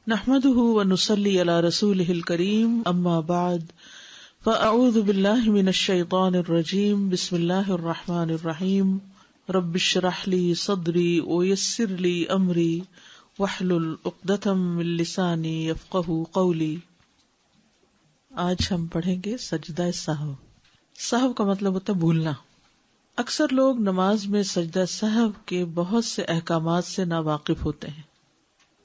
نحمده ونصلي على رسوله الكريم اما بعد فاعوذ بالله من الشيطان الرجيم بسم الله الرحمن الرحيم رب اشرح لي صدري ويسر لي امري واحلل عقدة من لساني يفقهوا قولي۔ آج ہم پڑھیں گے سجدہ سہو۔ سہو کا مطلب ہوتا ہے بھولنا۔ اکثر لوگ نماز میں سجدہ سہو کے بہت سے احکامات سے ناواقف ہوتے ہیں۔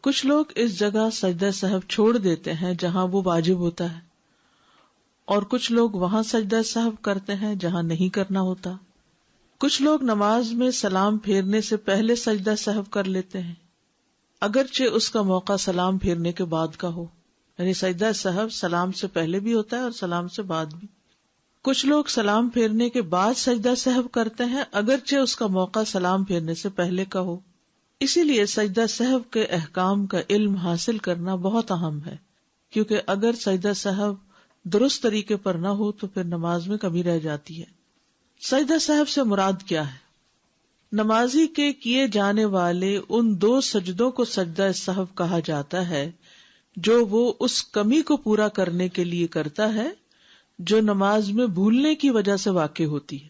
کچھ لوگ اس جگہ سجدہ سہو چھوڑ دیتے ہیں جہاں وہ واجب ہوتا ہے، اور کچھ لوگ وہاں سجدہ سہو کرتے ہیں جہاں نہیں کرنا ہوتا۔ کچھ لوگ نماز میں سلام پھیرنے سے پہلے سجدہ سہو کر لیتے ہیں، اگرچہ اس کا موقع سلام پھیرنے کے بعد کا ہو، یعنی سجدہ سہو سلام سے پہلے بھی ہوتا ہے اور سلام سے بعد بھی۔ کچھ لوگ سلام پھیرنے کے بعد سجدہ سہو کرتے ہیں، اگرچہ اس کا موقع سلام پھیرنے سے پہلے کا ہو۔ اسی لیے سجدہ سہو کے احکام کا علم حاصل کرنا بہت اہم ہے، کیونکہ اگر سجدہ سہو درست طریقے پر نہ ہو تو پھر نماز میں کمی رہ جاتی ہے۔ سجدہ سہو سے مراد کیا ہے؟ نمازی کے کیے جانے والے ان دو سجدوں کو سجدہ سہو کہا جاتا ہے جو وہ اس کمی کو پورا کرنے کے لیے کرتا ہے جو نماز میں بھولنے کی وجہ سے واقع ہوتی ہے۔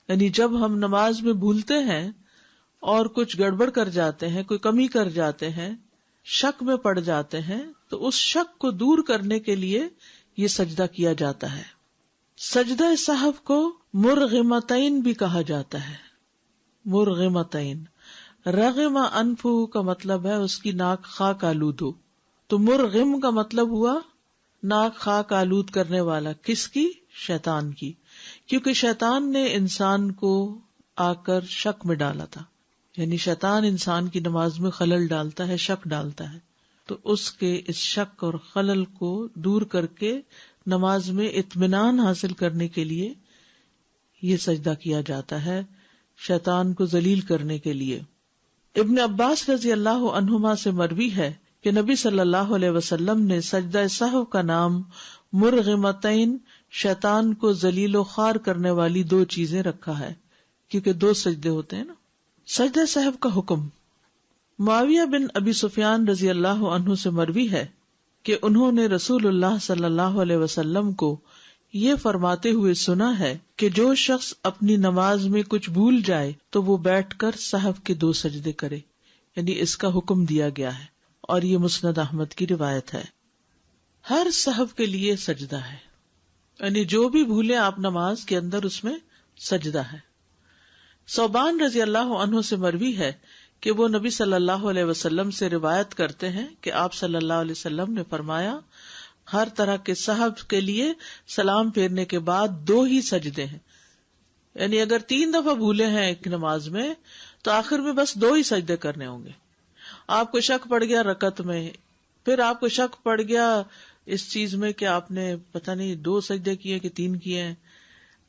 یعنی جب ہم نماز میں بھولتے ہیں اور کچھ گڑبڑ کر جاتے ہیں، کوئی کمی کر جاتے ہیں، شک میں پڑ جاتے ہیں، تو اس شک کو دور کرنے کے لیے یہ سجدہ کیا جاتا ہے۔ سجدہ سہو کو مرغمتین بھی کہا جاتا ہے۔ مرغمتین، رغم انفہ کا مطلب ہے اس کی ناک خاک آلود ہو، تو مرغم کا مطلب ہوا ناک خاک آلود کرنے والا۔ کس کی؟ شیطان کی، کیونکہ شیطان نے انسان کو آ کر شک میں ڈالا تھا، یعنی شیطان انسان کی نماز میں خلل ڈالتا ہے، شک ڈالتا ہے، تو اس کے اس شک اور خلل کو دور کر کے نماز میں اطمینان حاصل کرنے کے لیے یہ سجدہ کیا جاتا ہے، شیطان کو ذلیل کرنے کے لیے۔ ابن عباس رضی اللہ عنہما سے مروی ہے کہ نبی صلی اللہ علیہ وسلم نے سجدہ سہو کا نام مرغمتین، شیطان کو ذلیل و خوار کرنے والی دو چیزیں رکھا ہے، کیونکہ دو سجدے ہوتے ہیں نا۔ سجدہ سہو کا حکم۔ معاویہ بن ابی سفیان رضی اللہ عنہ سے مروی ہے کہ انہوں نے رسول اللہ صلی اللہ علیہ وسلم کو یہ فرماتے ہوئے سنا ہے کہ جو شخص اپنی نماز میں کچھ بھول جائے تو وہ بیٹھ کر سہو کے دو سجدے کرے، یعنی اس کا حکم دیا گیا ہے، اور یہ مسند احمد کی روایت ہے۔ ہر سہو کے لیے سجدہ ہے، یعنی جو بھی بھولے آپ نماز کے اندر اس میں سجدہ ہے۔ ثوبان رضی اللہ عنہ سے مروی ہے کہ وہ نبی صلی اللہ علیہ وسلم سے روایت کرتے ہیں کہ آپ صلی اللہ علیہ وسلم نے فرمایا، ہر طرح کے سہو کے لیے سلام پھیرنے کے بعد دو ہی سجدے ہیں، یعنی اگر 3 دفعہ بھولے ہیں ایک نماز میں تو آخر میں بس 2 ہی سجدے کرنے ہوں گے۔ آپ کو شک پڑ گیا رکعت میں، پھر آپ کو شک پڑ گیا اس چیز میں کہ آپ نے پتہ نہیں 2 سجدے کیے کہ 3 کیے ہیں،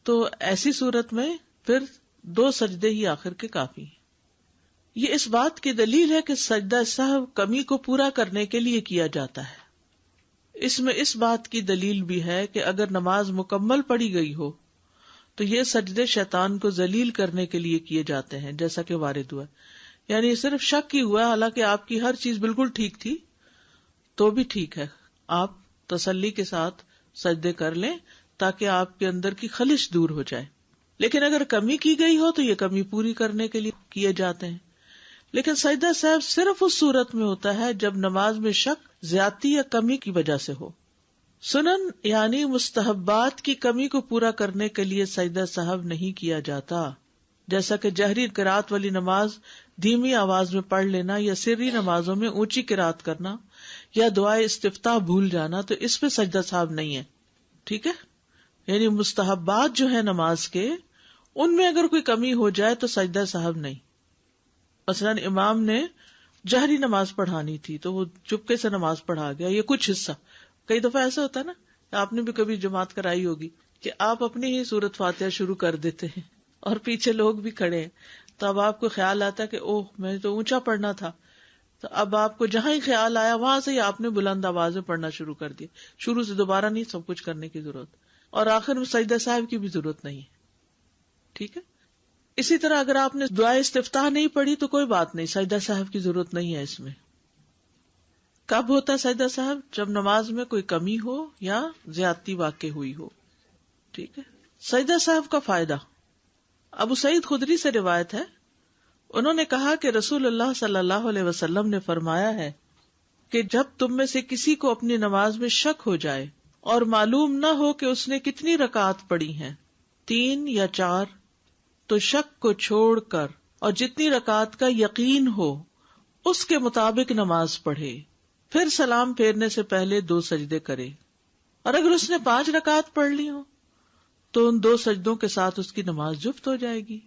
تو ایسی صورت میں پھر 2 سجدے ہی آخر کے کافی ہیں۔ یہ اس بات کی دلیل ہے کہ سجدہ سہو کمی کو پورا کرنے کے لیے کیا جاتا ہے۔ اس میں اس بات کی دلیل بھی ہے کہ اگر نماز مکمل پڑھی گئی ہو تو یہ سجدے شیطان کو ذلیل کرنے کے لیے کیے جاتے ہیں، جیسا کہ وارد ہوا، یعنی صرف شک ہی ہوا، حالانکہ آپ کی ہر چیز بالکل ٹھیک تھی تو بھی ٹھیک ہے، آپ تسلی کے ساتھ سجدے کر لیں تاکہ آپ کے اندر کی خلش دور ہو جائے۔ لیکن اگر کمی کی گئی ہو تو یہ کمی پوری کرنے کے لیے کیے جاتے ہیں۔ لیکن سجدہ سہو صرف اس صورت میں ہوتا ہے جب نماز میں شک زیادتی یا کمی کی وجہ سے ہو۔ سنن یعنی مستحبات کی کمی کو پورا کرنے کے لیے سجدہ سہو نہیں کیا جاتا، جیسا کہ جہری قرات والی نماز دھیمی آواز میں پڑھ لینا، یا سری نمازوں میں اونچی قرات کرنا، یا دعائے استفتاح بھول جانا، تو اس پہ سجدہ سہو نہیں ہے۔ ٹھیک ہے، یعنی مستحبات جو ہے نماز کے، ان میں اگر کوئی کمی ہو جائے تو سجدہ سہو نہیں۔ مثلاً امام نے جہری نماز پڑھانی تھی تو وہ چپکے سے نماز پڑھا گیا، یہ کچھ حصہ۔ کئی دفعہ ایسا ہوتا ہے نا، آپ نے بھی کبھی جماعت کرائی ہوگی کہ آپ اپنی ہی سورت فاتحہ شروع کر دیتے ہیں اور پیچھے لوگ بھی کھڑے ہیں، تو اب آپ کو خیال آتا ہے کہ اوہ میں تو اونچا پڑھنا تھا، تو اب آپ کو جہاں ہی خیال آیا وہاں سے ہی آپ نے بلند آواز میں پڑھنا شروع کر دیا، شروع سے دوبارہ نہیں سب کچھ کرنے کی ضرورت، اور آخر میں سجدہ سہو کی بھی ضرورت نہیں ہے۔ ٹھیک ہے، اسی طرح اگر آپ نے دعائے استفتاح نہیں پڑھی تو کوئی بات نہیں، سجدہ سہو کی ضرورت نہیں ہے اس میں۔ کب ہوتا ہے سجدہ صاحب؟ جب نماز میں کوئی کمی ہو یا زیادتی واقع ہوئی ہو. ٹھیک ہے. سجدہ صاحب کا فائدہ ابو سعید خدری سے روایت ہے، انہوں نے کہا کہ رسول اللہ صلی اللہ علیہ وسلم نے فرمایا ہے کہ جب تم میں سے کسی کو اپنی نماز میں شک ہو جائے اور معلوم نہ ہو کہ اس نے کتنی رکعات پڑھی ہیں، 3 یا 4، تو شک کو چھوڑ کر اور جتنی رکعات کا یقین ہو اس کے مطابق نماز پڑھے، پھر سلام پھیرنے سے پہلے 2 سجدے کرے، اور اگر اس نے 5 رکعات پڑھ لی ہو تو ان 2 سجدوں کے ساتھ اس کی نماز جفت ہو جائے گی،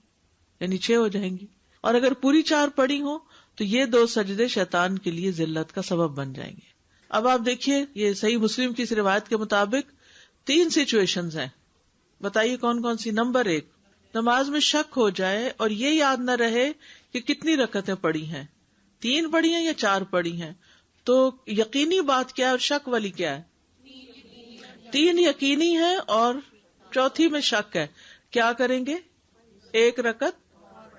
یعنی 6 ہو جائیں گی، اور اگر پوری 4 پڑھی ہو تو یہ 2 سجدے شیطان کے لیے ذلت کا سبب بن جائیں گے. اب آپ دیکھیے، یہ صحیح مسلم کی اس روایت کے مطابق 3 سچویشنز ہیں. بتائیے کون کون سی؟ نمبر 1، نماز میں شک ہو جائے اور یہ یاد نہ رہے کہ کتنی رکعتیں پڑھی ہیں، 3 پڑھی ہیں یا 4 پڑھی ہیں. تو یقینی بات کیا ہے اور شک والی کیا ہے؟ 3 یقینی ہے اور چوتھی میں شک ہے. کیا کریں گے؟ 1 رکعت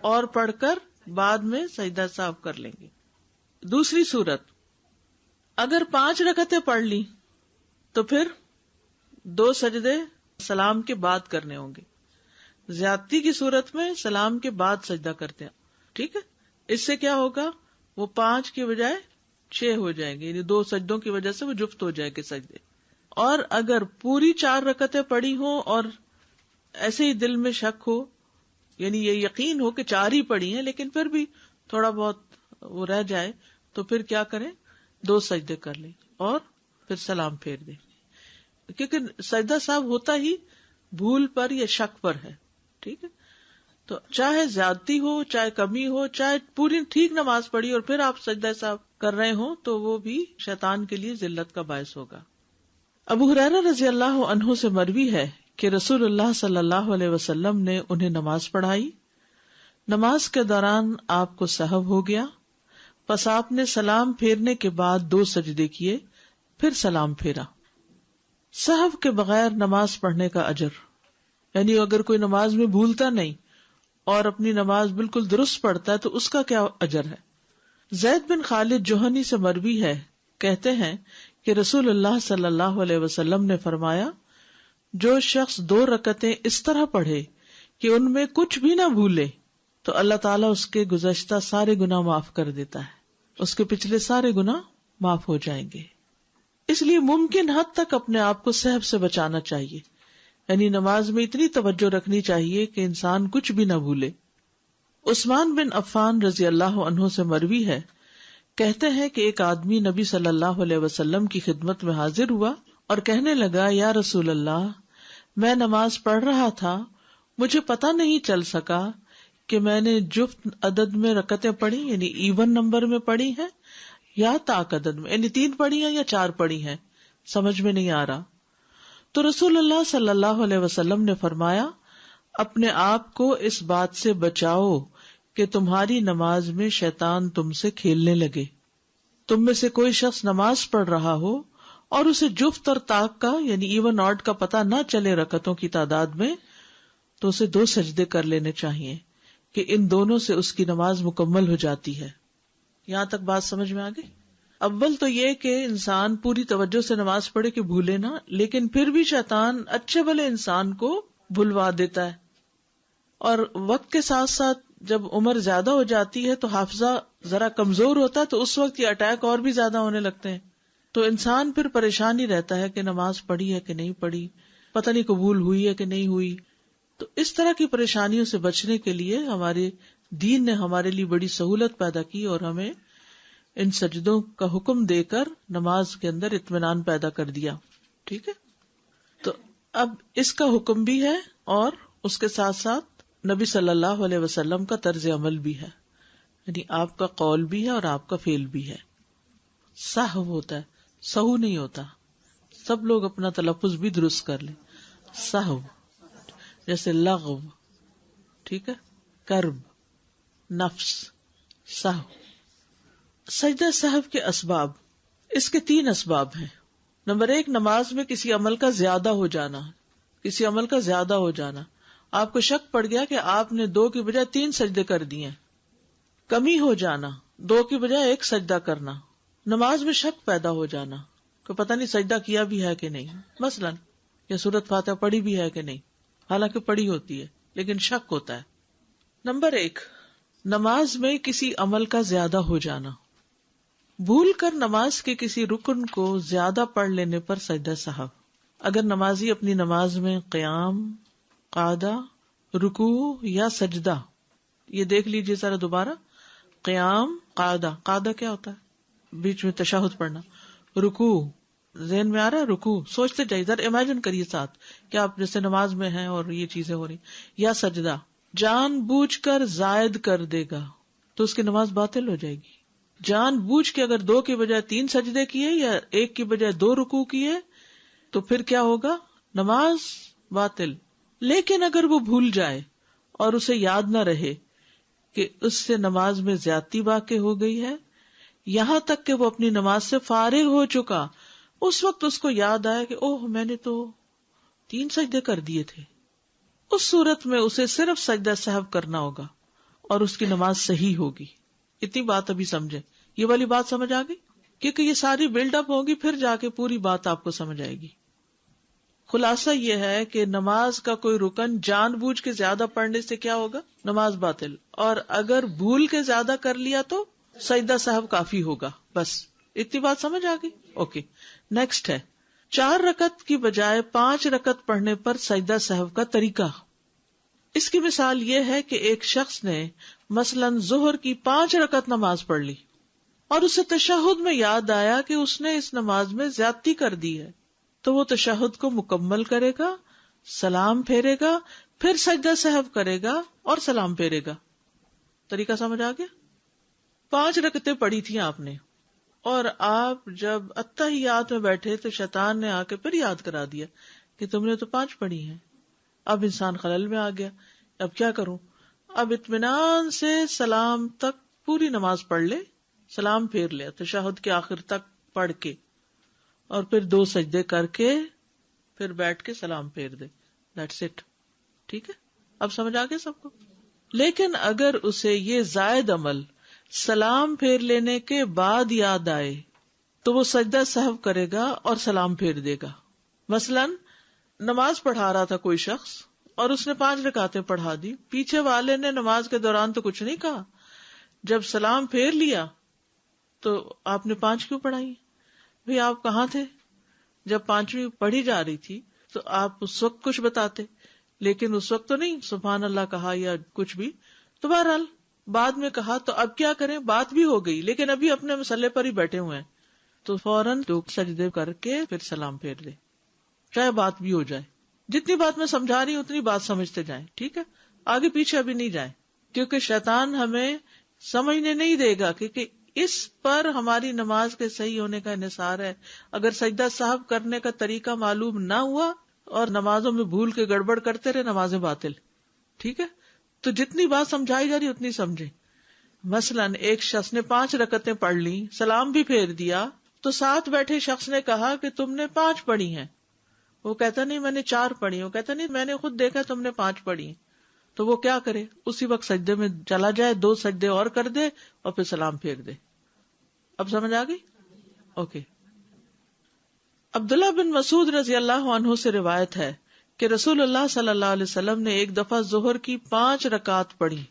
اور پڑھ کر بعد میں سجدہ صاحب کر لیں گے. دوسری صورت، اگر 5 رکعتیں پڑھ لی تو پھر 2 سجدے سلام کے بعد کرنے ہوں گے. زیادتی کی صورت میں سلام کے بعد سجدہ کرتے ہیں. ٹھیک ہے. اس سے کیا ہوگا؟ وہ 5 کی بجائے 6 ہو جائیں گے، یعنی 2 سجدوں کی وجہ سے وہ جفت ہو جائے گے سجدے. اور اگر پوری 4 رکعتیں پڑھی ہوں اور ایسے ہی دل میں شک ہو، یعنی یہ یقین ہو کہ 4 ہی پڑھی ہیں لیکن پھر بھی تھوڑا بہت وہ رہ جائے، تو پھر کیا کریں؟ 2 سجدے کر لیں اور پھر سلام پھیر دیں. کیونکہ سجدہ صاحب ہوتا ہی بھول پر یا شک پر ہے. ٹھیک ہے. تو چاہے زیادتی ہو، چاہے کمی ہو، چاہے پوری ٹھیک نماز پڑھی اور پھر آپ سجدہ صاحب کر رہے ہوں، تو وہ بھی شیطان کے لیے ذلت کا باعث ہوگا. ابو ہریرہ رضی اللہ عنہ سے مروی ہے کہ رسول اللہ صلی اللہ علیہ وسلم نے انہیں نماز پڑھائی. نماز کے دوران آپ کو سہو ہو گیا، پس آپ نے سلام پھیرنے کے بعد 2 سجدے کیے، پھر سلام پھیرا. سہو کے بغیر نماز پڑھنے کا اجر، یعنی اگر کوئی نماز میں بھولتا نہیں اور اپنی نماز بالکل درست پڑھتا ہے تو اس کا کیا اجر ہے. زید بن خالد جوہنی سے مروی ہے، کہتے ہیں کہ رسول اللہ صلی اللہ علیہ وسلم نے فرمایا، جو شخص 2 رکعتیں اس طرح پڑھے کہ ان میں کچھ بھی نہ بھولے تو اللہ تعالیٰ اس کے گزشتہ سارے گناہ معاف کر دیتا ہے، اس کے پچھلے سارے گناہ معاف ہو جائیں گے. اس لیے ممکن حد تک اپنے آپ کو سہو سے بچانا چاہیے، یعنی نماز میں اتنی توجہ رکھنی چاہیے کہ انسان کچھ بھی نہ بھولے. عثمان بن عفان رضی اللہ عنہ سے مروی ہے، کہتے ہیں کہ ایک آدمی نبی صلی اللہ علیہ وسلم کی خدمت میں حاضر ہوا اور کہنے لگا، یا رسول اللہ، میں نماز پڑھ رہا تھا، مجھے پتہ نہیں چل سکا کہ میں نے جفت عدد میں رکعتیں پڑھی، یعنی ایون نمبر میں پڑھی ہیں، یا طاق عدد میں، یعنی 3 پڑھی ہیں یا 4 پڑھی ہیں، سمجھ میں نہیں آ رہا. تو رسول اللہ صلی اللہ علیہ وسلم نے فرمایا، اپنے آپ کو اس بات سے بچاؤ کہ تمہاری نماز میں شیطان تم سے کھیلنے لگے. تم میں سے کوئی شخص نماز پڑھ رہا ہو اور اسے جفت اور طاق کا یعنی ایون آڈ کا پتہ نہ چلے رکعتوں کی تعداد میں، تو اسے 2 سجدے کر لینے چاہیے کہ ان دونوں سے اس کی نماز مکمل ہو جاتی ہے. یہاں تک بات سمجھ میں آ گئی؟ اول تو یہ کہ انسان پوری توجہ سے نماز پڑھے کہ بھولے نہ، لیکن پھر بھی شیطان اچھے بھلے انسان کو بھلوا دیتا ہے. اور وقت کے ساتھ ساتھ جب عمر زیادہ ہو جاتی ہے تو حافظہ ذرا کمزور ہوتا ہے، تو اس وقت یہ اٹیک اور بھی زیادہ ہونے لگتے ہیں. تو انسان پھر پریشان ہی رہتا ہے کہ نماز پڑھی ہے کہ نہیں پڑھی، پتہ نہیں قبول ہوئی ہے کہ نہیں ہوئی. تو اس طرح کی پریشانیوں سے بچنے کے لیے ہمارے دین نے ہمارے لیے بڑی سہولت پیدا کی اور ہمیں ان سجدوں کا حکم دے کر نماز کے اندر اطمینان پیدا کر دیا. ٹھیک ہے. تو اب اس کا حکم بھی ہے اور اس کے ساتھ ساتھ نبی صلی اللہ علیہ وسلم کا طرز عمل بھی ہے، یعنی آپ کا قول بھی ہے اور آپ کا فعل بھی ہے. سہو ہوتا ہے، سہو نہیں ہوتا. سب لوگ اپنا تلفظ بھی درست کر لیں. سہو جیسے لغو، ٹھیک ہے، کرب، نفس، سہو. سجدہ سہو کے اسباب، اس کے 3 اسباب ہیں. نمبر 1، نماز میں کسی عمل کا زیادہ ہو جانا. کسی عمل کا زیادہ ہو جانا، آپ کو شک پڑ گیا کہ آپ نے 2 کی بجائے 3 سجدے کر دیے. کمی ہو جانا، 2 کی بجائے 1 سجدہ کرنا. نماز میں شک پیدا ہو جانا کہ پتہ نہیں سجدہ کیا بھی ہے کہ نہیں، مثلاً یا سورۃ فاتحہ پڑھی بھی ہے کہ نہیں، حالانکہ پڑھی ہوتی ہے لیکن شک ہوتا ہے۔ نمبر 1، نماز میں کسی عمل کا زیادہ ہو جانا، بھول کر نماز کے کسی رکن کو زیادہ پڑھ لینے پر سجدہ سہو۔ اگر نمازی اپنی نماز میں قیام، قعدہ، رکوع یا سجدہ، یہ دیکھ لیجیے ذرا دوبارہ، قیام، قعدہ، قعدہ کیا ہوتا ہے؟ بیچ میں تشہد پڑھنا، رکوع، ذہن میں آ رہا ہے رکوع، سوچتے جائیے ذرا، امیجن کریے ساتھ کہ آپ جیسے نماز میں ہیں اور یہ چیزیں ہو رہی، یا سجدہ جان بوجھ کر زائد کر دے گا تو اس کی نماز باطل ہو جائے گی۔ جان بوجھ کے اگر 2 کی بجائے 3 سجدے کیے یا 1 کی بجائے 2 رکوع کیے تو پھر کیا ہوگا؟ نماز باطل۔ لیکن اگر وہ بھول جائے اور اسے یاد نہ رہے کہ اس سے نماز میں زیادتی واقع ہو گئی ہے، یہاں تک کہ وہ اپنی نماز سے فارغ ہو چکا، اس وقت اس کو یاد آیا کہ اوہ میں نے تو 3 سجدے کر دیے تھے، اس صورت میں اسے صرف سجدہ سہو کرنا ہوگا اور اس کی نماز صحیح ہوگی۔ اتنی بات ابھی سمجھے، یہ والی بات سمجھ آ گئی؟ کیونکہ یہ ساری بلڈ اپ ہوگی، پھر جا کے پوری بات آپ کو سمجھ آئے گی۔ خلاصہ یہ ہے کہ نماز کا کوئی رکن جان بوجھ کے زیادہ پڑھنے سے کیا ہوگا؟ نماز باطل، اور اگر بھول کے زیادہ کر لیا تو سجدہ سہو کافی ہوگا۔ بس اتنی بات سمجھ آ گئی؟ اوکے، نیکسٹ ہے 4 رکعت کی بجائے 5 رکعت پڑھنے پر سجدہ سہو کا طریقہ۔ اس کی مثال یہ ہے کہ ایک شخص نے مثلاً ظہر کی 5 رکعت نماز پڑھ لی اور اسے تشہد میں یاد آیا کہ اس نے اس نماز میں زیادتی کر دی ہے، تو وہ تشہد کو مکمل کرے گا، سلام پھیرے گا، پھر سجدہ سہو کرے گا اور سلام پھیرے گا۔ طریقہ سمجھ آ گیا؟ 5 رکعتیں پڑھی تھیں آپ نے، اور آپ جب اتحیات میں بیٹھے تو شیطان نے آ کے پھر یاد کرا دیا کہ تم نے تو 5 پڑھی ہیں۔ اب انسان خلل میں آ گیا، اب کیا کروں؟ اب اطمینان سے سلام تک پوری نماز پڑھ لے، سلام پھیر لے تشہد کے آخر تک پڑھ کے، اور پھر 2 سجدے کر کے پھر بیٹھ کے سلام پھیر دے، دیٹس اٹ۔ ٹھیک ہے، اب سمجھ آ گیا سب کو؟ لیکن اگر اسے یہ زائد عمل سلام پھیر لینے کے بعد یاد آئے تو وہ سجدہ سہو کرے گا اور سلام پھیر دے گا۔ مثلاً نماز پڑھا رہا تھا کوئی شخص اور اس نے 5 رکعتیں پڑھا دی، پیچھے والے نے نماز کے دوران تو کچھ نہیں کہا، جب سلام پھیر لیا تو آپ نے 5 کیوں پڑھائی؟ بھئی آپ کہاں تھے جب 5ویں پڑھی جا رہی تھی؟ تو آپ اس وقت کچھ بتاتے، لیکن اس وقت تو نہیں سبحان اللہ کہا یا کچھ بھی، تو بہرحال بعد میں کہا، تو اب کیا کریں؟ بات بھی ہو گئی لیکن ابھی اپنے مسئلے پر ہی بیٹھے ہوئے ہیں، تو فوراً 2 سجدے کر کے پھر سلام پھیر دے، چاہے بات بھی ہو جائے۔ جتنی بات میں سمجھا رہی ہوں اتنی بات سمجھتے جائیں، ٹھیک ہے؟ آگے پیچھے ابھی نہیں جائیں، کیونکہ شیطان ہمیں سمجھنے نہیں دے گا، کیونکہ اس پر ہماری نماز کے صحیح ہونے کا انحصار ہے۔ اگر سجدہ سہو کرنے کا طریقہ معلوم نہ ہوا اور نمازوں میں بھول کے گڑبڑ کرتے رہے، نمازیں باطل۔ ٹھیک ہے، تو جتنی بات سمجھائی جا رہی اتنی سمجھیں۔ مثلاً ایک شخص نے 5 رکعتیں پڑھ لی، سلام بھی پھیر دیا، تو ساتھ بیٹھے شخص نے کہا کہ تم نے 5 پڑھی ہیں، وہ کہتا نہیں میں نے 4 پڑھی، وہ کہتا نہیں میں نے خود دیکھا تم نے 5 پڑھی، تو وہ کیا کرے؟ اسی وقت سجدے میں چلا جائے، 2 سجدے اور کر دے اور پھر سلام پھیر دے۔ اب سمجھ آ گئی؟ اوکے۔ عبداللہ بن مسعود رضی اللہ عنہ سے روایت ہے کہ رسول اللہ صلی اللہ علیہ وسلم نے ایک دفعہ ظہر کی 5 رکعت پڑھی۔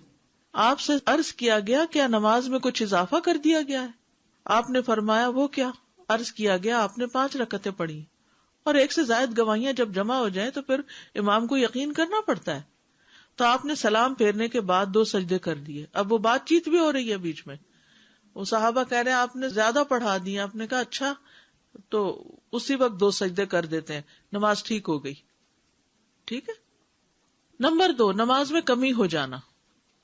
آپ سے عرض کیا گیا کیا نماز میں کچھ اضافہ کر دیا گیا ہے؟ آپ نے فرمایا وہ کیا؟ عرض کیا گیا آپ نے 5 رکعتیں پڑھی، اور 1 سے زائد گواہیاں جب جمع ہو جائیں تو پھر امام کو یقین کرنا پڑتا ہے۔ تو آپ نے سلام پھیرنے کے بعد 2 سجدے کر دیے۔ اب وہ بات چیت بھی ہو رہی ہے بیچ میں، وہ صحابہ کہہ رہے ہیں آپ نے زیادہ پڑھا دی، آپ نے کہا اچھا، تو اسی وقت 2 سجدے کر دیتے ہیں، نماز ٹھیک ہو گئی۔ ٹھیک ہے۔ نمبر 2، نماز میں کمی ہو جانا۔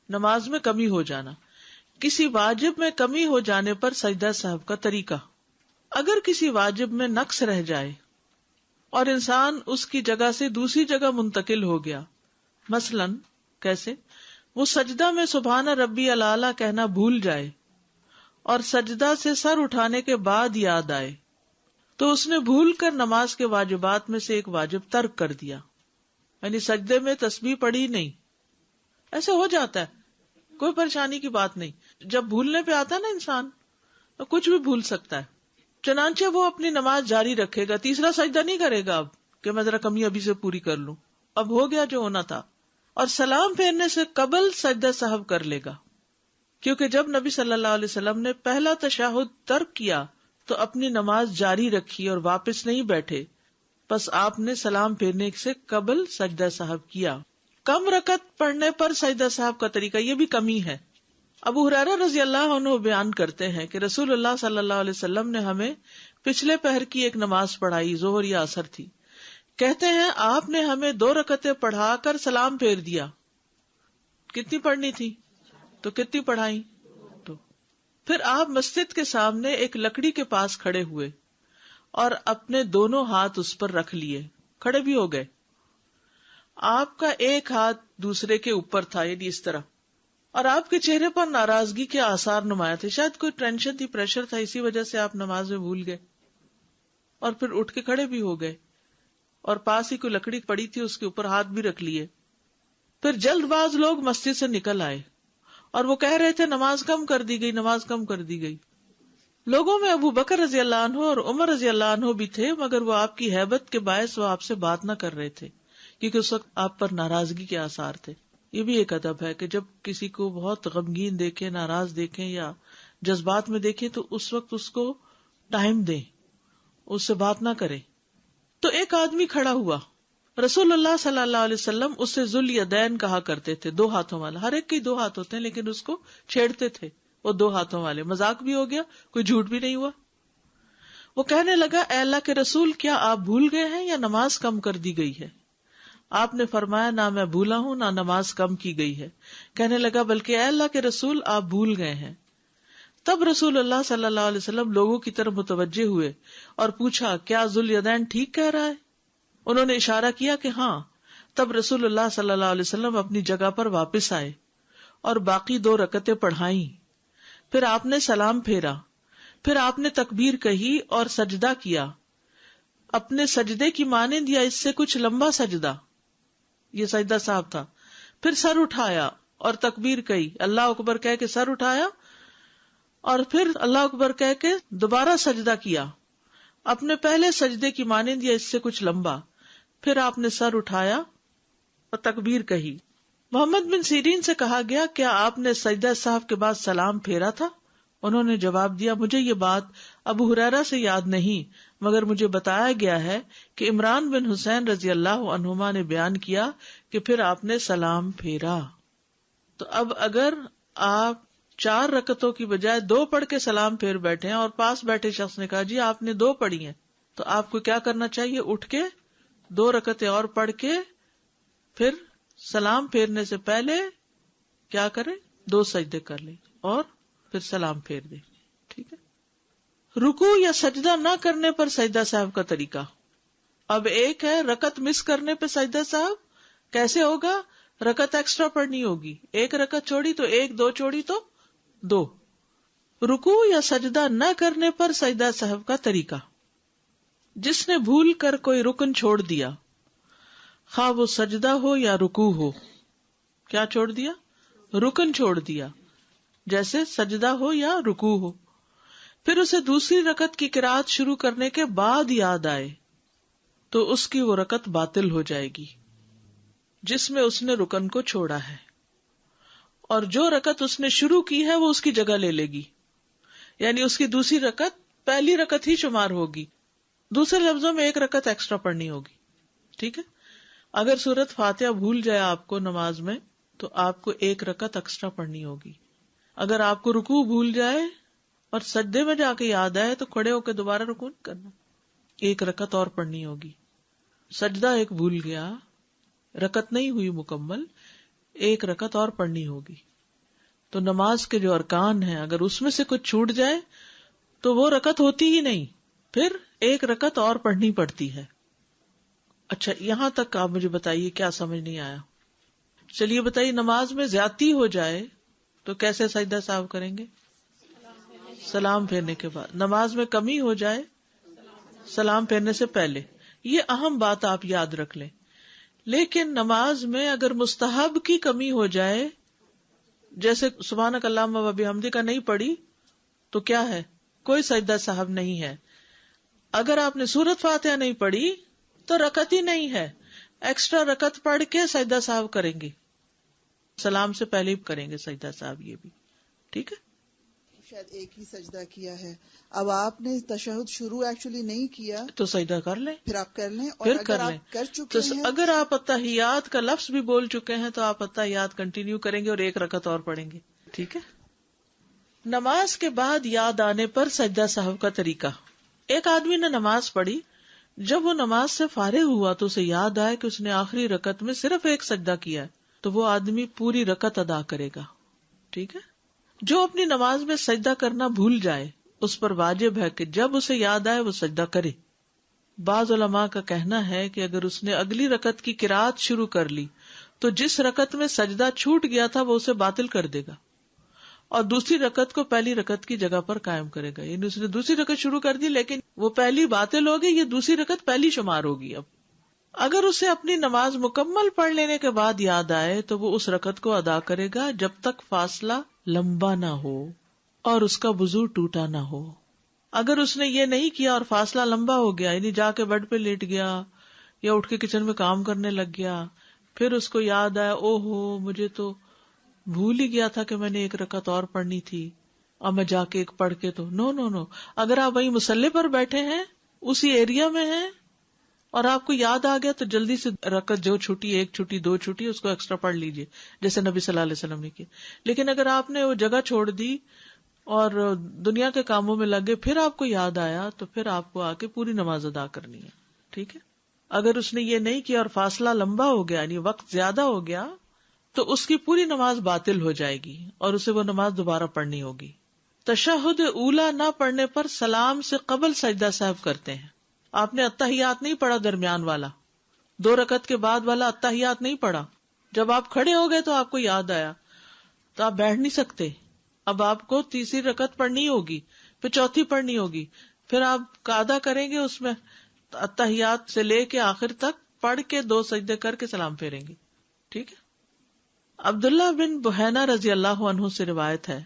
نماز میں کمی ہو جانا، کسی واجب میں کمی ہو جانے پر سجدہ سہو کا طریقہ۔ اگر کسی واجب میں نقص رہ جائے اور انسان اس کی جگہ سے دوسری جگہ منتقل ہو گیا، مثلاً کیسے؟ وہ سجدہ میں سبحان ربی الاعلیٰ کہنا بھول جائے اور سجدہ سے سر اٹھانے کے بعد یاد آئے، تو اس نے بھول کر نماز کے واجبات میں سے ایک واجب ترک کر دیا، یعنی سجدے میں تسبیح پڑھی نہیں۔ ایسے ہو جاتا ہے، کوئی پریشانی کی بات نہیں، جب بھولنے پہ آتا ہے نا انسان کچھ بھی بھول سکتا ہے. چنانچہ وہ اپنی نماز جاری رکھے گا, تیسرا سجدہ نہیں کرے گا اب کہ میں ذرا کمی ابھی سے پوری کر لوں, اب ہو گیا جو ہونا تھا. اور سلام پھیرنے سے قبل سجدہ سہو کر لے گا, کیونکہ جب نبی صلی اللہ علیہ وسلم نے پہلا تشہد ترک کیا تو اپنی نماز جاری رکھی اور واپس نہیں بیٹھے, بس آپ نے سلام پھیرنے سے قبل سجدہ سہو کیا. کم رکعت پڑھنے پر سجدہ سہو کا طریقہ, یہ بھی کمی ہے. ابو ہریرہ رضی اللہ عنہ بیان کرتے ہیں کہ رسول اللہ صلی اللہ علیہ وسلم نے ہمیں پچھلے پہر کی ایک نماز پڑھائی, ظہر یا عصر تھی. کہتے ہیں آپ نے ہمیں 2 رکعتیں پڑھا کر سلام پھیر دیا. کتنی پڑھنی تھی؟ تو کتنی پڑھائی؟ تو پھر آپ مسجد کے سامنے ایک لکڑی کے پاس کھڑے ہوئے اور اپنے دونوں ہاتھ اس پر رکھ لیے, کھڑے بھی ہو گئے. آپ کا ایک ہاتھ دوسرے کے اوپر تھا, یعنی اس طرح, اور آپ کے چہرے پر ناراضگی کے آثار نمایاں تھے. شاید کوئی ٹینشن تھی, پریشر تھا, اسی وجہ سے آپ نماز میں بھول گئے. اور پھر اٹھ کے کھڑے بھی ہو گئے اور پاس ہی کوئی لکڑی پڑی تھی, اس کے اوپر ہاتھ بھی رکھ لیے. پھر جلد باز لوگ مسجد سے نکل آئے اور وہ کہہ رہے تھے نماز کم کر دی گئی, نماز کم کر دی گئی. لوگوں میں ابو بکر رضی اللہ عنہ اور عمر رضی اللہ عنہ بھی تھے, مگر وہ آپ کی ہیبت کے باعث وہ آپ سے بات نہ کر رہے تھے, کیونکہ اس وقت آپ پر ناراضگی کے آثار تھے. یہ بھی ایک ادب ہے کہ جب کسی کو بہت غمگین دیکھیں, ناراض دیکھیں یا جذبات میں دیکھیں تو اس وقت اس کو ٹائم دیں, اس سے بات نہ کریں. تو ایک آدمی کھڑا ہوا, رسول اللہ صلی اللہ علیہ وسلم اس سے ذو الیدین کہا کرتے تھے, 2 ہاتھوں والا. ہر ایک کے 2 ہاتھ ہوتے ہیں لیکن اس کو چھیڑتے تھے, وہ 2 ہاتھوں والے. مذاق بھی ہو گیا, کوئی جھوٹ بھی نہیں ہوا. وہ کہنے لگا اے اللہ کے رسول, کیا آپ بھول گئے ہیں یا نماز کم کر دی گئی ہے؟ آپ نے فرمایا نہ میں بھولا ہوں نہ نماز کم کی گئی ہے. کہنے لگا بلکہ اے اللہ کے رسول آپ بھول گئے ہیں. تب رسول اللہ صلی اللہ علیہ وسلم لوگوں کی طرف متوجہ ہوئے اور پوچھا کیا ذو الیدین ٹھیک کہہ رہا ہے؟ انہوں نے اشارہ کیا کہ ہاں. تب رسول اللہ صلی اللہ علیہ وسلم اپنی جگہ پر واپس آئے اور باقی 2 رکعتیں پڑھائیں. پھر آپ نے سلام پھیرا, پھر آپ نے تکبیر کہی اور سجدہ کیا. اپنے سجدے کی مانند یا اس سے کچھ لمبا سجدہ, یہ سجدہ صاحب تھا. پھر سر اٹھایا اور تکبیر کہی, اللہ اکبر کہہ کے سر اٹھایا اور پھر اللہ اکبر کہہ کے دوبارہ سجدہ کیا, اپنے پہلے سجدے کی مانند یا اس سے کچھ لمبا. پھر آپ نے سر اٹھایا اور تکبیر کہی. محمد بن سیرین سے کہا گیا کیا آپ نے سجدہ صاحب کے بعد سلام پھیرا تھا؟ انہوں نے جواب دیا مجھے یہ بات ابو ہریرہ سے یاد نہیں, مگر مجھے بتایا گیا ہے کہ عمران بن حسین رضی اللہ عنہما نے بیان کیا کہ پھر آپ نے سلام پھیرا. تو اب اگر آپ 4 رکعتوں کی بجائے 2 پڑھ کے سلام پھیر بیٹھے ہیں اور پاس بیٹھے شخص نے کہا جی آپ نے 2 پڑھی ہیں, تو آپ کو کیا کرنا چاہیے؟ اٹھ کے 2 رکعتیں اور پڑھ کے پھر سلام پھیرنے سے پہلے کیا کریں؟ 2 سجدے کر لیں اور پھر سلام پھیر دیں. ٹھیک ہے. رکوع یا سجدہ نہ کرنے پر سجدہ صاحب کا طریقہ. اب ایک ہے رکعت مس کرنے پہ سجدہ صاحب, کیسے ہوگا؟ رکعت ایکسٹرا پڑھنی ہوگی, 1 رکعت چھوڑی تو 1, 2 چھوڑی تو 2. رکوع یا سجدہ نہ کرنے پر سجدہ صاحب کا طریقہ. جس نے بھول کر کوئی رکن چھوڑ دیا, خواہ وہ سجدہ ہو یا رکوع ہو. کیا چھوڑ دیا؟ رکن چھوڑ دیا, جیسے سجدہ ہو یا رکوع ہو. پھر اسے دوسری رکعت کی قرات شروع کرنے کے بعد یاد آئے تو اس کی وہ رکعت باطل ہو جائے گی جس میں اس نے رکن کو چھوڑا ہے, اور جو رکعت اس نے شروع کی ہے وہ اس کی جگہ لے لے گی, یعنی اس کی دوسری رکعت پہلی رکعت ہی شمار ہوگی. دوسرے لفظوں میں 1 رکعت ایکسٹرا پڑھنی ہوگی. ٹھیک ہے. اگر سورۃ فاتحہ بھول جائے آپ کو نماز میں تو آپ کو 1 رکعت ایکسٹرا پڑھنی ہوگی. اگر آپ کو رکوع بھول جائے اور سجدے میں جا کے یاد آئے تو کھڑے ہو کے دوبارہ رکوع نہیں کرنا, 1 رکعت اور پڑھنی ہوگی. سجدہ ایک بھول گیا, رکعت نہیں ہوئی مکمل, 1 رکعت اور پڑھنی ہوگی. تو نماز کے جو ارکان ہیں اگر اس میں سے کچھ چھوٹ جائے تو وہ رکعت ہوتی ہی نہیں, پھر 1 رکعت اور پڑھنی پڑتی ہے. اچھا, یہاں تک آپ مجھے بتائیے کیا سمجھ نہیں آیا؟ چلیے بتائیے, نماز میں زیادتی ہو جائے تو کیسے سجدہ صاحب کریں گے؟ سلام پھیرنے کے بعد. نماز میں کمی ہو جائے سلام پھیرنے سے پہلے. یہ اہم بات آپ یاد رکھ لیں. لیکن نماز میں اگر مستحب کی کمی ہو جائے, جیسے سبحانک اللہم و بحمدک نہیں پڑھی, تو کیا ہے؟ کوئی سجدہ صاحب نہیں ہے. اگر آپ نے سورۃ فاتحہ نہیں پڑھی تو رکعت ہی نہیں ہے، ایکسٹرا رکعت پڑھ کے سجدہ صاحب کریں گے، سلام سے پہلے ہی کریں گے سجدہ صاحب. یہ بھی ٹھیک ہے. شاید ایک ہی سجدہ کیا ہے، اب آپ نے تشہد شروع ایکچولی نہیں کیا تو سجدہ کر لیں، پھر آپ کر لیں، اور پھر اگر کر لیں. آپ کر تو چکے ہیں اگر آپ اتحیات کا لفظ بھی بول چکے ہیں تو آپ اتحیات کنٹینیو کریں گے اور ایک رکعت اور پڑھیں گے. ٹھیک ہے. نماز کے بعد یاد آنے پر سجدہ صاحب کا طریقہ. ایک آدمی نے نماز پڑھی، جب وہ نماز سے فارغ ہوا تو اسے یاد آیا کہ اس نے آخری رکعت میں صرف ایک سجدہ کیا ہے، تو وہ آدمی پوری رکعت ادا کرے گا. ٹھیک ہے. جو اپنی نماز میں سجدہ کرنا بھول جائے اس پر واجب ہے کہ جب اسے یاد آئے وہ سجدہ کرے. بعض علماء کا کہنا ہے کہ اگر اس نے اگلی رکعت کی قرات شروع کر لی تو جس رکعت میں سجدہ چھوٹ گیا تھا وہ اسے باطل کر دے گا اور دوسری رکعت کو پہلی رکعت کی جگہ پر قائم کرے گا. یعنی اس نے دوسری رکعت شروع کر دی لیکن وہ پہلی باطل ہوگی، یہ دوسری رکعت پہلی شمار ہوگی. اب اگر اسے اپنی نماز مکمل پڑھ لینے کے بعد یاد آئے تو وہ اس رکعت کو ادا کرے گا جب تک فاصلہ لمبا نہ ہو اور اس کا وضو ٹوٹا نہ ہو. اگر اس نے یہ نہیں کیا اور فاصلہ لمبا ہو گیا، یعنی جا کے بیڈ پہ لیٹ گیا یا اٹھ کے کچن میں کام کرنے لگ گیا، پھر اس کو یاد آیا او ہو مجھے تو بھول ہی گیا تھا کہ میں نے ایک رکعت اور پڑھنی تھی اور میں جا کے ایک پڑھ کے تو نو. اگر آپ وہیں مصلی پر بیٹھے ہیں، اسی ایریا میں ہیں اور آپ کو یاد آ گیا تو جلدی سے رکعت جو چھوٹی، ایک چھوٹی، دو چھوٹی، اس کو ایکسٹرا پڑھ لیجئے جیسے نبی صلی اللہ علیہ وسلم نے کیا. لیکن اگر آپ نے وہ جگہ چھوڑ دی اور دنیا کے کاموں میں لگے پھر آپ کو یاد آیا تو پھر آپ کو آ کے پوری نماز ادا کرنی ہے. ٹھیک ہے. اگر اس نے یہ نہیں کیا اور فاصلہ لمبا ہو گیا یعنی وقت زیادہ ہو گیا تو اس کی پوری نماز باطل ہو جائے گی اور اسے وہ نماز دوبارہ پڑھنی ہوگی. تشہد اولا نہ پڑھنے پر سلام سے قبل سجدہ صاحب کرتے ہیں. آپ نے اتحیات نہیں پڑھا، درمیان والا 2 رکعت کے بعد والا اتحیات نہیں پڑھا. جب آپ کھڑے ہو گئے تو آپ کو یاد آیا تو آپ بیٹھ نہیں سکتے. اب آپ کو تیسری رکعت پڑھنی ہوگی، پھر چوتھی پڑھنی ہوگی، پھر آپ قاعدہ کریں گے اس میں اتحیات سے لے کے آخر تک پڑھ کے 2 سجدے کر کے سلام پھیریں گے. ٹھیک ہے. عبداللہ بن بحینہ رضی اللہ عنہ سے روایت ہے،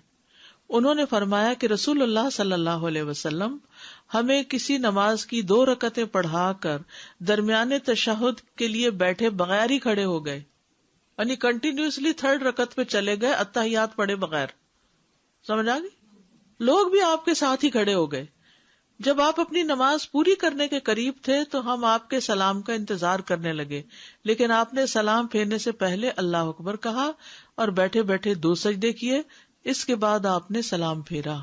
انہوں نے فرمایا کہ رسول اللہ صلی اللہ علیہ وسلم ہمیں کسی نماز کی 2 رکعتیں پڑھا کر درمیانے تشہد کے لیے بیٹھے بغیر ہی کھڑے ہو گئے، یعنی کنٹینیوسلی 3rd رکعت پہ چلے گئے اتحیات پڑھے بغیر. سمجھ آ گئی؟ لوگ بھی آپ کے ساتھ ہی کھڑے ہو گئے. جب آپ اپنی نماز پوری کرنے کے قریب تھے تو ہم آپ کے سلام کا انتظار کرنے لگے، لیکن آپ نے سلام پھیرنے سے پہلے اللہ اکبر کہا اور بیٹھے بیٹھے 2 سجدے کیے، اس کے بعد آپ نے سلام پھیرا.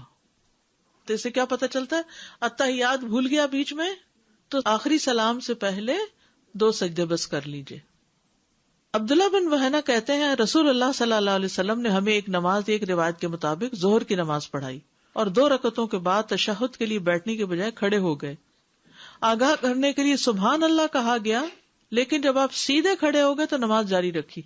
تو اس سے کیا پتہ چلتا ہے؟ اتحیات بھول گیا بیچ میں تو آخری سلام سے پہلے 2 سجدے بس کر لیجئے. عبداللہ بن بحینہ کہتے ہیں رسول اللہ صلی اللہ علیہ وسلم نے ہمیں ایک نماز ایک روایت کے مطابق ظہر کی نماز پڑھائی اور 2 رکعتوں کے بعد تشہد کے لیے بیٹھنے کے بجائے کھڑے ہو گئے. آگاہ کرنے کے لیے سبحان اللہ کہا گیا، لیکن جب آپ سیدھے کھڑے ہو گئے تو نماز جاری رکھی.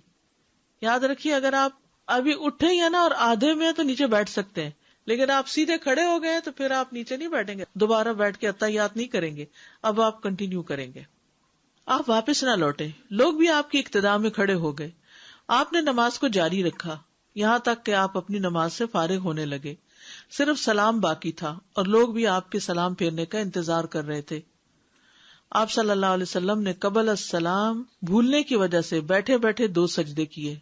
یاد رکھیے اگر آپ ابھی اٹھے ہی نا اور آدھے میں تو نیچے بیٹھ سکتے ہیں، لیکن آپ سیدھے کھڑے ہو گئے تو پھر آپ نیچے نہیں بیٹھیں گے، دوبارہ بیٹھ کے اتحیات نہیں کریں گے، اب آپ کنٹینیو کریں گے. آپ واپس نہ لوٹے. لوگ بھی آپ کی اقتداء میں کھڑے ہو گئے. آپ نے نماز کو جاری رکھا یہاں تک کہ آپ اپنی نماز سے فارغ ہونے لگے. صرف سلام باقی تھا اور لوگ بھی آپ کے سلام پھیرنے کا انتظار کر رہے تھے. آپ صلی اللہ علیہ وسلم نے قبل السلام بھولنے کی وجہ سے بیٹھے بیٹھے 2 سجدے کیے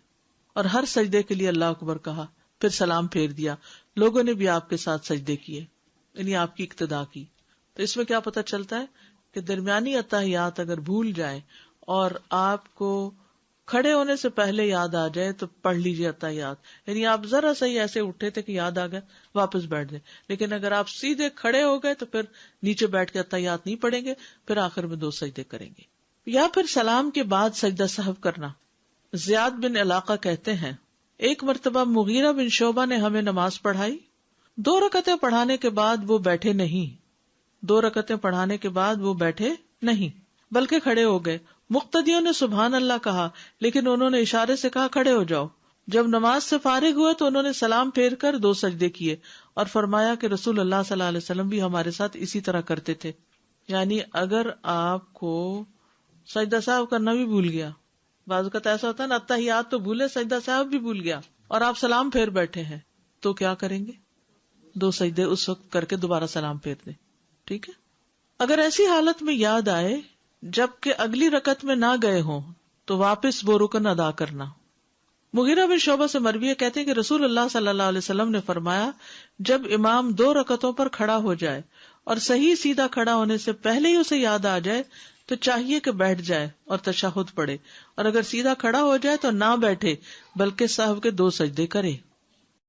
اور ہر سجدے کے لیے اللہ اکبر کہا، پھر سلام پھیر دیا. لوگوں نے بھی آپ کے ساتھ سجدے کیے، یعنی آپ کی اقتداء کی. تو اس میں کیا پتہ چلتا ہے کہ درمیانی اتحیات اگر بھول جائیں اور آپ کو کھڑے ہونے سے پہلے یاد آ جائے تو پڑھ لیجیے اتحیات. یعنی آپ ذرا سا ہی ایسے اٹھے تھے کہ یاد آ گیا واپس بیٹھ جائیں، لیکن اگر آپ سیدھے کھڑے ہو گئے تو پھر نیچے بیٹھ کے اتحیات نہیں پڑھیں گے، پھر آخر میں 2 سجدے کریں گے. یا پھر سلام کے بعد سجدہ سہو کرنا. زیاد بن علاقہ کہتے ہیں ایک مرتبہ مغیرہ بن شعبہ نے ہمیں نماز پڑھائی، 2 رکعتیں پڑھانے کے بعد وہ بیٹھے نہیں، 2 رکعتیں پڑھانے کے بعد وہ بیٹھے نہیں بلکہ کھڑے ہو گئے. مقتدیوں نے سبحان اللہ کہا لیکن انہوں نے اشارے سے کہا کھڑے ہو جاؤ. جب نماز سے فارغ ہوئے تو انہوں نے سلام پھیر کر 2 سجدے کیے اور فرمایا کہ رسول اللہ صلی اللہ علیہ وسلم بھی ہمارے ساتھ اسی طرح کرتے تھے. یعنی اگر آپ کو سجدہ صاحب کرنا بھی بھول گیا، بعض اوقات ایسا ہوتا ہے نا اتحیات تو بھولے سجدہ صاحب بھی بھول گیا اور آپ سلام پھیر بیٹھے ہیں، تو کیا کریں گے؟ 2 سجدے اس وقت کر کے دوبارہ سلام پھیر دیں. ٹھیک ہے. اگر ایسی حالت میں یاد آئے جبکہ اگلی رکعت میں نہ گئے ہوں تو واپس وہ رکن ادا کرنا. مغیرہ بن شعبہ سے مروی ہے، کہتے ہیں کہ رسول اللہ صلی اللہ علیہ وسلم نے فرمایا جب امام 2 رکعتوں پر کھڑا ہو جائے اور صحیح سیدھا کھڑا ہونے سے پہلے ہی اسے یاد آ جائے تو چاہیے کہ بیٹھ جائے اور تشہد پڑھے، اور اگر سیدھا کھڑا ہو جائے تو نہ بیٹھے بلکہ سہو کے 2 سجدے کرے.